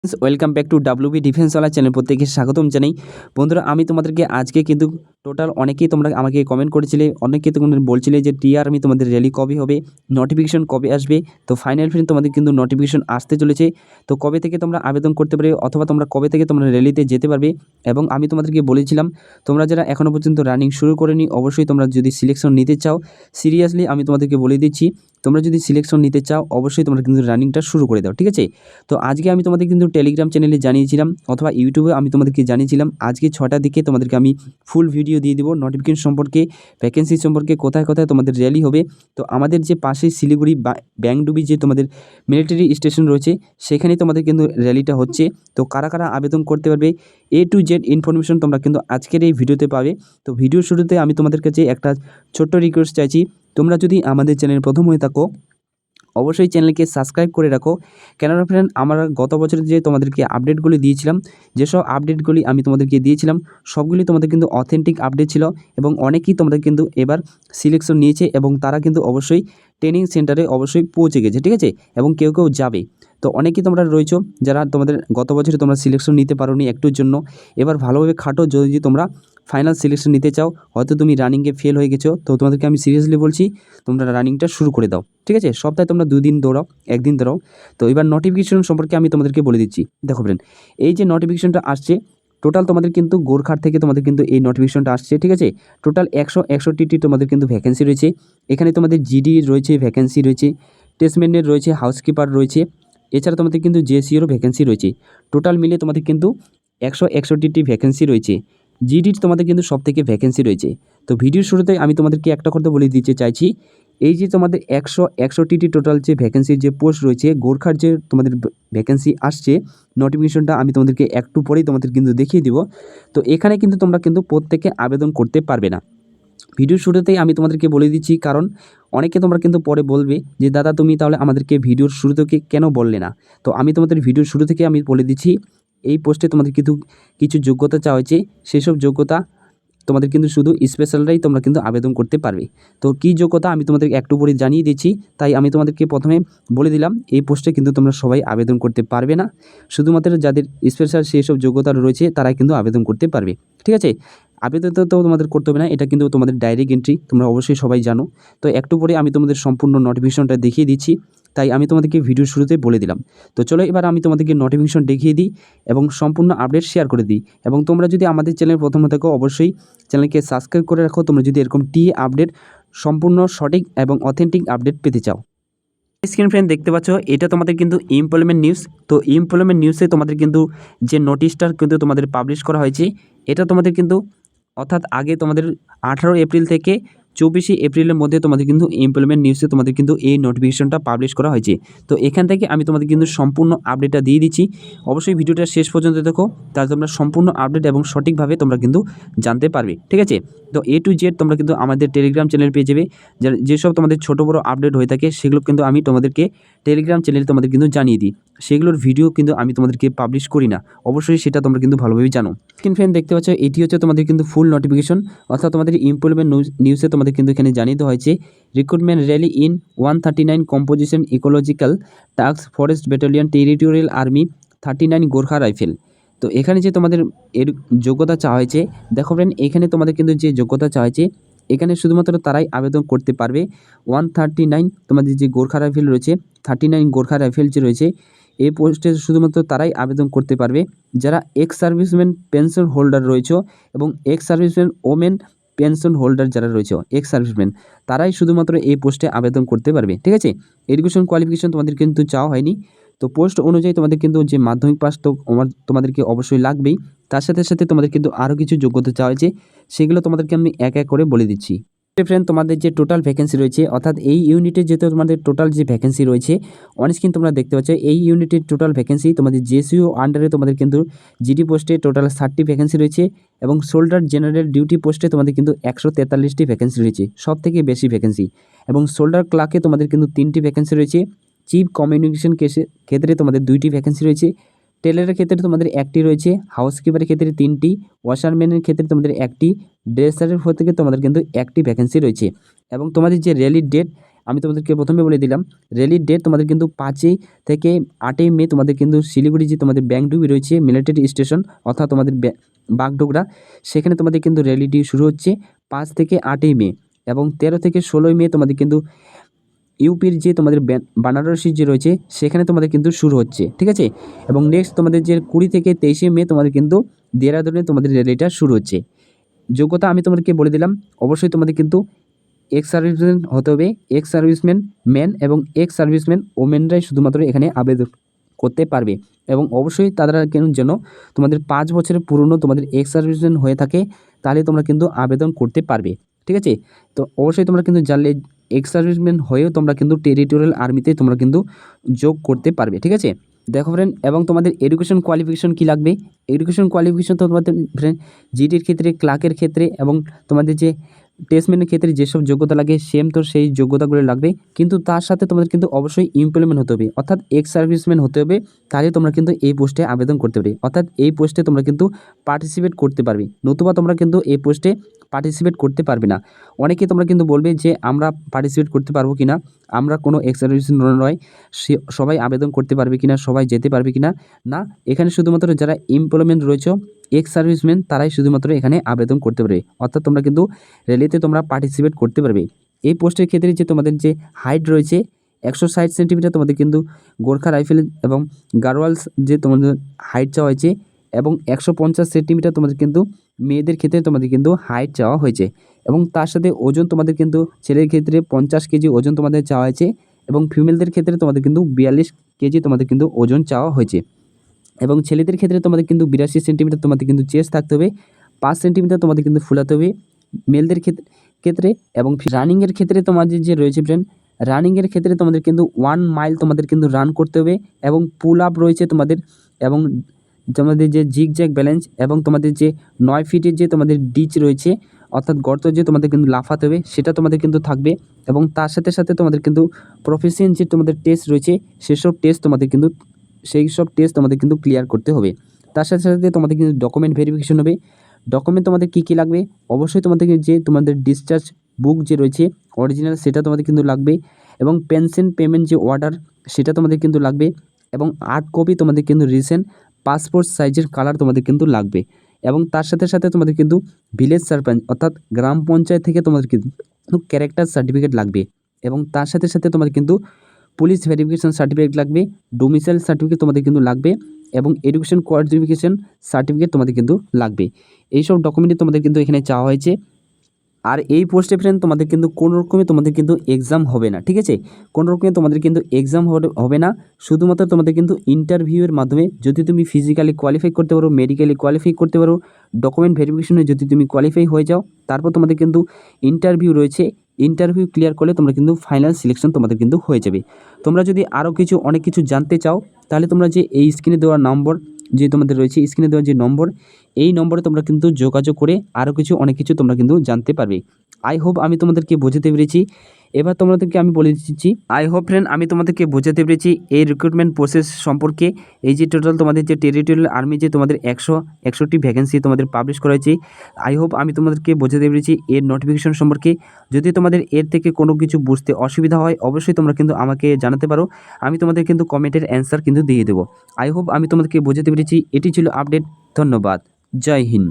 Welcome back to WB ডিফেন্সওয়ালা channel. প্রত্যেককে স্বাগতম জানাই। বন্ধুরা, আমি তোমাদেরকে আজকে কিন্তু টোটাল অনেকেই তোমরা আমাকে কমেন্ট করেছিলে, অনেকেই তোমরা বলছিলে যে টিআর আমি তোমাদের র্যালি কবে হবে, নোটিফিকেশন কবে আসবে। তো ফাইনাল ফ্রেন্ড তোমাদের কিন্তু নোটিফিকেশন আসতে চলেছে। তো কবে থেকে তোমরা আবেদন করতে পারবে অথবা তোমরা কবে থেকে তোমরা র্যালিতে যেতে পারবে। এবং আমি তোমাদেরকে বলেছিলাম তোমরা যারা এখনও পর্যন্ত রানিং শুরু করেনি, অবশ্যই তোমরা যদি সিলেকশন নিতে চাও, সিরিয়াসলি আমি তোমাদেরকে বলে দিচ্ছি, তোমরা যদি সিলেকশন নিতে চাও অবশ্যই তোমরা কিন্তু রানিংটা শুরু করে দাও, ঠিক আছে। তো আজকে আমি তোমাদের কিন্তু টেলিগ্রাম চ্যানেলে জানিয়েছিলাম অথবা ইউটিউবে আমি তোমাদেরকে জানিয়েছিলাম আজকে 6টার দিকে তোমাদেরকে আমি ফুল ভিডিও দিয়ে দেবো নোটিফিকেশন সম্পর্কে, ভ্যাকেন্সি সম্পর্কে, কোথায় কোথায় তোমাদের র্যালি হবে। তো আমাদের যে পাশে শিলিগুড়ি ব্যাংডুবি যে তোমাদের মিলিটারি স্টেশন রয়েছে সেখানেই তোমাদের কিন্তু র্যালিটা হচ্ছে। তো কারা কারা আবেদন করতে পারবে A to Z ইনফরমেশন তোমরা কিন্তু আজকের এই ভিডিওতে পাবে। তো ভিডিও শুরুতে আমি তোমাদের কাছে একটা ছোট্ট রিকোয়েস্ট চাইছি, তোমরা যদি আমাদের চ্যানেল প্রথম হয়ে থাকো অবশ্যই চ্যানেলকে সাবস্ক্রাইব করে রাখো। কেননা ফ্রেন্ড, আমরা গত বছরে যে তোমাদেরকে আপডেটগুলি দিয়েছিলাম, যেসব আপডেটগুলি আমি তোমাদেরকে দিয়েছিলাম সবগুলি তোমাদের কিন্তু অথেন্টিক আপডেট ছিল এবং অনেকেই তোমাদের কিন্তু এবার সিলেকশন নিয়েছে এবং তারা কিন্তু অবশ্যই ট্রেনিং সেন্টারে অবশ্যই পৌঁছে গেছে, ঠিক আছে। এবং কেউ কেউ যাবে। তো অনেকেই তোমরা রয়েছো যারা তোমাদের গত বছরে তোমরা সিলেকশন নিতে পারোনি একটুর জন্য, এবার ভালোভাবে খাটো। যদি তোমরা ফাইনাল সিলেকশন নিতে চাও, হয়তো তুমি রানিংয়ে ফেল হয়ে গেছো, তো তোমাদেরকে আমি সিরিয়াসলি বলছি তোমরা রানিংটা শুরু করে দাও, ঠিক আছে। সপ্তাহে তোমরা 2 দিন দৌড়াও, 1 দিন দৌড়াও। তো এবার নোটিফিকেশন সম্পর্কে আমি তোমাদেরকে বলে দিচ্ছি। দেখো ফ্রেন্ড, এই যে নোটিফিকেশনটা আসছে টোটাল তোমাদের কিন্তু গোরখাট থেকে তোমাদের কিন্তু এই নোটিফিকেশনটা আসছে, ঠিক আছে। টোটাল 161টি তোমাদের কিন্তু ভ্যাকেন্সি রয়েছে। এখানে তোমাদের জিডি রয়েছে, ভ্যাকেন্সি রয়েছে, টেস্টম্যানের রয়েছে, হাউসকিপার রয়েছে, এছাড়া তোমাদের কিন্তু জেসিওরও ভ্যাকেন্সি রয়েছে। টোটাল মিলে তোমাদের কিন্তু 161টি ভ্যাকেন্সি রয়েছে। জিডির তোমাদের কিন্তু সব থেকে ভ্যাকেন্সি রয়েছে। তো ভিডিওর শুরুতে আমি তোমাদেরকে একটা কথা বলে দিতে চাইছি, এই যে তোমাদের 161টি টোটাল যে ভ্যাকেন্সির যে পোস্ট রয়েছে, গোরখার যে তোমাদের ভ্যাকেন্সি আসছে নোটিফিকেশনটা আমি তোমাদেরকে একটু পরেই তোমাদের কিন্তু দেখিয়ে দিব। তো এখানে কিন্তু তোমরা কিন্তু প্রত্যেকে আবেদন করতে পারবে না। ভিডিওর শুরুতেই আমি তোমাদেরকে বলে দিচ্ছি, কারণ অনেকে তোমরা কিন্তু পরে বলবে যে দাদা তুমি তাহলে আমাদেরকে ভিডিওর শুরু থেকে কেন বললে না। তো আমি তোমাদের ভিডিওর শুরু থেকে আমি বলে দিচ্ছি, এই পোস্টে তোমাদের কিন্তু কিছু যোগ্যতা চাওয়া হয়েছে, সেসব যোগ্যতা তোমাদের কিন্তু শুধু স্পেশালরাই তোমরা কিন্তু আবেদন করতে পারবে। তো কী যোগ্যতা আমি তোমাদেরকে একটু পরে জানিয়ে দিচ্ছি, তাই আমি তোমাদেরকে প্রথমে বলে দিলাম এই পোস্টে কিন্তু তোমরা সবাই আবেদন করতে পারবে না, শুধুমাত্র যাদের স্পেশাল সেই সব যোগ্যতা রয়েছে তারাই কিন্তু আবেদন করতে পারবে, ঠিক আছে। আবেদন তো তোমাদের করতে হবে না, এটা কিন্তু তোমাদের ডাইরেক্ট এন্ট্রি, তোমরা অবশ্যই সবাই জানো। তো একটু পরে আমি তোমাদের সম্পূর্ণ নোটিফিকেশনটা দেখিয়ে দিচ্ছি, তাই আমি তোমাদেরকে ভিডিওর শুরুতে বলে দিলাম। তো চলো এবার আমি তোমাদেরকে নোটিফিকেশন দেখিয়ে দিই এবং সম্পূর্ণ আপডেট শেয়ার করে দিই। এবং তোমরা যদি আমাদের চ্যানেল প্রথমে থাকো অবশ্যই চ্যানেলকে সাবস্ক্রাইব করে রাখো, তোমরা যদি এরকম আপডেট সম্পূর্ণ সঠিক এবং অথেন্টিক আপডেট পেতে চাও। স্ক্রিন ফ্রেন্ড দেখতে পাচ্ছ, এটা তোমাদের কিন্তু এমপ্লয়মেন্ট নিউজ। তো এমপ্লয়মেন্ট নিউজে তোমাদের কিন্তু যে নোটিশটা কিন্তু তোমাদের পাবলিশ করা হয়েছে, এটা তোমাদের কিন্তু অর্থাৎ আগে তোমাদের 18 এপ্রিল থেকে 24 এপ্রিলের মধ্যে তোমাদের কিন্তু এমপ্লয়মেন্ট নিউজে তোমাদের কিন্তু এই নোটিফিকেশনটা পাবলিশ করা হয়েছে। তো এখান থেকে আমি তোমাদের কিন্তু সম্পূর্ণ আপডেটটা দিয়ে দিচ্ছি, অবশ্যই ভিডিওটা শেষ পর্যন্ত দেখো, তাহলে তোমরা সম্পূর্ণ আপডেট এবং সঠিকভাবে তোমরা কিন্তু জানতে পারবে, ঠিক আছে। তো A to Z তোমরা কিন্তু আমাদের টেলিগ্রাম চ্যানেল পেয়ে যাবে, যেসব তোমাদের ছোটো বড়ো আপডেট হয়ে থাকে সেগুলো কিন্তু আমি তোমাদেরকে টেলিগ্রাম চ্যানেলে তোমাদের কিন্তু জানিয়ে দিই, সেগুলোর ভিডিও কিন্তু আমি তোমাদেরকে পাবলিশ করি না, অবশ্যই সেটা তোমরা কিন্তু ভালোভাবে জানো। স্ক্রিন ফ্রেন্ড দেখতে পাচ্ছ, এটি হচ্ছে তোমাদের কিন্তু ফুল নোটিফিকেশন, অর্থাৎ তোমাদের এমপ্লয়মেন্ট নিউজে তোমাদের কিন্তু এখানে জানিয়ে দেওয়া হয়েছে recruitment rally in 139 composition ecological task forest battalion territorial army 39 Gorkha rifle. তো এখানে যে তোমাদের এর যোগ্যতা চাওয়া হয়েছে, দেখো ফ্রেন্ড এখানে তোমাদের কিন্তু যে যোগ্যতা চাওয়া হয়েছে এখানে শুধুমাত্র তারাই আবেদন করতে পারবে 139 তোমাদের যে গোর্খা রাইফেল রয়েছে, 39 গোর্খা রাইফেল যে রয়েছে এই পোস্টে শুধুমাত্র তারাই আবেদন করতে পারবে যারা এক্স সার্ভিসম্যান পেনশন হোল্ডার রয়েছে এবং ex serviceman women pension holder যারা রয়েছে এক্স সার্ভিসম্যান, তারাই শুধুমাত্র এই পোস্টে আবেদন করতে পারবে, ঠিক আছে। এডুকেশন কোয়ালিফিকেশন তোমাদের কিন্তু চাওয়া হয়নি। তো পোস্ট অনুযায়ী তোমাদের কিন্তু যে মাধ্যমিক পাস তো তোমাদেরকে অবশ্যই লাগবেই, তার সাথে সাথে তোমাদের কিন্তু আরও কিছু যোগ্যতা চাওয়া হয়েছে, সেগুলো তোমাদেরকে আমি এক এক করে বলে দিচ্ছি। ফ্রেন্ড তোমাদের যে টোটাল ভ্যাকেন্সি রয়েছে, অর্থাৎ এই ইউনিটের যেহেতু তোমাদের টোটাল যে ভ্যাকেন্সি রয়েছে অন স্ক্রিন তোমরা দেখতে পাচ্ছ, এই ইউনিটের টোটাল ভ্যাকেন্সি তোমাদের জেসিও আন্ডারে তোমাদের কিন্তু জিডি পোস্টে টোটাল 60টি ভ্যাকেন্সি রয়েছে এবং সোল্ডার জেনারেল ডিউটি পোস্টে তোমাদের কিন্তু 143টি ভ্যাকেন্সি রয়েছে, সব থেকে বেশি ভ্যাকেন্সি। এবং সোল্ডার ক্লার্কে তোমাদের কিন্তু 3টি ভ্যাকেন্সি রয়েছে, চিফ কমিউনিকেশন ক্ষেত্রে তোমাদের 2টি ভ্যাকেন্সি রয়েছে, টেলারের ক্ষেত্রে তোমাদের 1টি রয়েছে, হাউসকিপারের ক্ষেত্রে 3টি, ওয়াশারম্যানের ক্ষেত্রে তোমাদের 1টি, ড্রেসারের থেকে তোমাদের কিন্তু 1টি ভ্যাকেন্সি রয়েছে। এবং তোমাদের যে র্যালির ডেট আমি তোমাদেরকে প্রথমে বলে দিলাম র্যালির ডেট তোমাদের কিন্তু 5 থেকে 8 মে তোমাদের কিন্তু শিলিগুড়ি যে তোমাদের ব্যাংডুবি রয়েছে মিলিটারি স্টেশন অর্থাৎ তোমাদের বাগডোগরা, সেখানে তোমাদের কিন্তু র্যালিটি শুরু হচ্ছে 5 থেকে 8 মে, এবং 13 থেকে 16 মে তোমাদের কিন্তু ইউপির যে তোমাদের বানারসি যে রয়েছে সেখানে তোমাদের কিন্তু শুরু হচ্ছে, ঠিক আছে। এবং নেক্সট তোমাদের যে 20 থেকে 23 মে তোমাদের কিন্তু দেহরাদূনে তোমাদের র্যালিটা শুরু হচ্ছে। যোগ্যতা আমি তোমাদেরকে বলে দিলাম, অবশ্যই তোমাদের কিন্তু এক্স সার্ভিসম্যান হতে হবে, এক্স সার্ভিসম্যান ম্যান এবং এক্স সার্ভিসম্যান ওমেনরাই শুধুমাত্র এখানে আবেদন করতে পারবে। এবং অবশ্যই তারা যেন তোমাদের 5 বছরের পুরনো তোমাদের এক্স সার্ভিসম্যান হয়ে থাকে, তাহলে তোমরা কিন্তু আবেদন করতে পারবে, ঠিক আছে। তো অবশ্যই তোমরা কিন্তু জানলে এক্স সার্ভিসম্যান হয়েও তোমরা কিন্তু টেরিটোরিয়াল আর্মিতে তোমরা কিন্তু যোগ করতে পারবে, ঠিক আছে। দেখো ফ্রেন্ড, এবং তোমাদের এডুকেশন কোয়ালিফিকেশন কী লাগবে? এডুকেশন কোয়ালিফিকেশন তো তোমাদের ফ্রেন্ড জিডির ক্ষেত্রে, ক্লার্কের ক্ষেত্রে এবং তোমাদের যে টেস্টম্যানের ক্ষেত্রে যেসব যোগ্যতা লাগে সেম তো সেই যোগ্যতাগুলো লাগবে, কিন্তু তার সাথে তোমাদের কিন্তু অবশ্যই এমপ্লয়মেন্ট হতে হবে, অর্থাৎ এক্স সার্ভিসম্যান হতে হবে, তাহলে তোমরা কিন্তু এই পোস্টে আবেদন করতে পারবে, অর্থাৎ এই পোস্টে তোমরা কিন্তু পার্টিসিপেট করতে পারবে, নতুবা তোমরা কিন্তু এই পোস্টে পার্টিসিপেট করতে পারবে না। অনেকে তোমরা কিন্তু বলবে যে আমরা পার্টিসিপেট করতে পারবো কি না, আমরা কোনো এক্স সার্ভিসম্যান নয়, সবাই আবেদন করতে পারবে কি না, সবাই যেতে পারবে কি না। না, এখানে শুধুমাত্র যারা এমপ্লয়মেন্ট রয়েছে এক্স সার্ভিসম্যান তারাই শুধুমাত্র এখানে আবেদন করতে পারবে, অর্থাৎ তোমরা কিন্তু র্যালিতে তোমরা পার্টিসিপেট করতে পারবে। এই পোস্টের ক্ষেত্রে যে তোমাদের যে হাইট রয়েছে 160 সেন্টিমিটার তোমাদের কিন্তু গোর্খা রাইফেল এবং গারোয়ালস যে তোমাদের হাইট চাওয়া হয়েছে, এবং 150 সেন্টিমিটার তোমাদের কিন্তু মেয়েদের ক্ষেত্রে তোমাদের কিন্তু হাইট চাওয়া হয়েছে, এবং তার সাথে ওজন তোমাদের কিন্তু ছেলের ক্ষেত্রে 50 কেজি ওজন তোমাদের চাওয়া হয়েছে, এবং ফিমেলদের ক্ষেত্রে তোমাদের কিন্তু 42 কেজি তোমাদের কিন্তু ওজন চাওয়া হয়েছে। এবং ছেলেদের ক্ষেত্রে তোমাদের কিন্তু 82 সেন্টিমিটার তোমাদের কিন্তু চেস্ট থাকতে হবে, 5 সেন্টিমিটার তোমাদের কিন্তু ফুলাতে হবে মেলদের ক্ষেত্রে। এবং রানিংয়ের ক্ষেত্রে তোমাদের যে রয়েছে ফ্রেন্ড, রানিংয়ের ক্ষেত্রে তোমাদের কিন্তু 1 মাইল তোমাদের কিন্তু রান করতে হবে, এবং পুল আপ রয়েছে তোমাদের, এবং তোমাদের যে জিগজ্যাগ ব্যালেন্স, এবং তোমাদের যে 9 ফিটের যে তোমাদের ডিচ রয়েছে অর্থাৎ গর্ত যে তোমাদের কিন্তু লাফাতে হবে সেটা তোমাদের কিন্তু থাকবে। এবং তার সাথে সাথে তোমাদের কিন্তু প্রফেশন যে তোমাদের টেস্ট রয়েছে সেসব টেস্ট তোমাদের কিন্তু ক্লিয়ার করতে হবে। তার সাথে সাথে তোমাদের কিন্তু ডকুমেন্ট ভেরিফিকেশন হবে। ডকুমেন্ট তোমাদের কী কী লাগবে? অবশ্যই তোমাদেরকে যে তোমাদের ডিসচার্জ বুক যে রয়েছে অরিজিনাল সেটা তোমাদের কিন্তু লাগবে, এবং পেনশন পেমেন্ট যে অর্ডার সেটা তোমাদের কিন্তু লাগবে, এবং 8 কপি তোমাদের কিন্তু রিসেন্ট পাসপোর্ট সাইজের কালার তোমাদের কিন্তু লাগবে। এবং তার সাথে সাথে তোমাদের কিন্তু ভিলেজ সারপঞ্চ অর্থাৎ গ্রাম পঞ্চায়েত থেকে তোমাদের কিন্তু ক্যারেক্টার সার্টিফিকেট লাগবে, এবং তার সাথে সাথে তোমাদের কিন্তু পুলিশ ভেরিফিকেশন সার্টিফিকেট লাগবে, ডোমিসাইল সার্টিফিকেট তোমাদের কিন্তু লাগবে, এবং এডুকেশন কোয়ালিফিকেশন সার্টিফিকেট তোমাদের কিন্তু লাগবে। এইসব ডকুমেন্টই তোমাদের কিন্তু এখানে চাওয়া হয়েছে। আর এই পোস্টে ফ্রেন্ড তোমাদের কিন্তু কোনো রকমে তোমাদের কিন্তু এক্সাম হবে না, ঠিক আছে। কোনো রকমে তোমাদের কিন্তু এক্সাম হবে না, শুধুমাত্র তোমাদের কিন্তু ইন্টারভিউয়ের মাধ্যমে যদি তুমি ফিজিক্যালি কোয়ালিফাই করতে পারো, মেডিকেলি কোয়ালিফাই করতে পারো, ডকুমেন্ট ভেরিফিকেশনে যদি তুমি কোয়ালিফাই হয়ে যাও, তারপর তোমাদের কিন্তু ইন্টারভিউ রয়েছে, ইন্টারভিউ ক্লিয়ার করলে তোমরা কিন্তু ফাইনাল সিলেকশন তোমাদের কিন্তু হয়ে যাবে। তোমরা যদি আরও অনেক কিছু জানতে চাও, তাহলে তোমরা যে এই স্ক্রিনে দেওয়া নম্বর যে তোমাদের রয়েছে, স্ক্রিনে দেওয়া যে নম্বর, এই নম্বরে তোমরা কিন্তু যোগাযোগ করে আরও অনেক কিছু তোমরা কিন্তু জানতে পারবে। আই হোপ আমি তোমাদেরকে বোঝাতে পেরেছি। এবার তোমাদেরকে আমি বলে দিচ্ছি, আই হোপ ফ্রেন্ড আমি তোমাদেরকে বোঝাতে পেরেছি এই রিক্রুটমেন্ট প্রসেস সম্পর্কে। এই যে টোটাল তোমাদের যে টেরিটোরিয়াল আর্মি যে তোমাদের 161টি ভ্যাকেন্সি তোমাদের পাবলিশ করা হয়েছে, আই হোপ আমি তোমাদেরকে বোঝাতে পেরেছি এর নোটিফিকেশন সম্পর্কে। যদি তোমাদের এর থেকে কোনো কিছু বুঝতে অসুবিধা হয় অবশ্যই তোমরা কিন্তু আমাকে জানাতে পারো, আমি তোমাদের কিন্তু কমেন্টের অ্যান্সার কিন্তু দিয়ে দেবো। আই হোপ আমি তোমাদেরকে বোঝাতে পেরেছি। এটি ছিল আপডেট। ধন্যবাদ। জয় হিন্দ।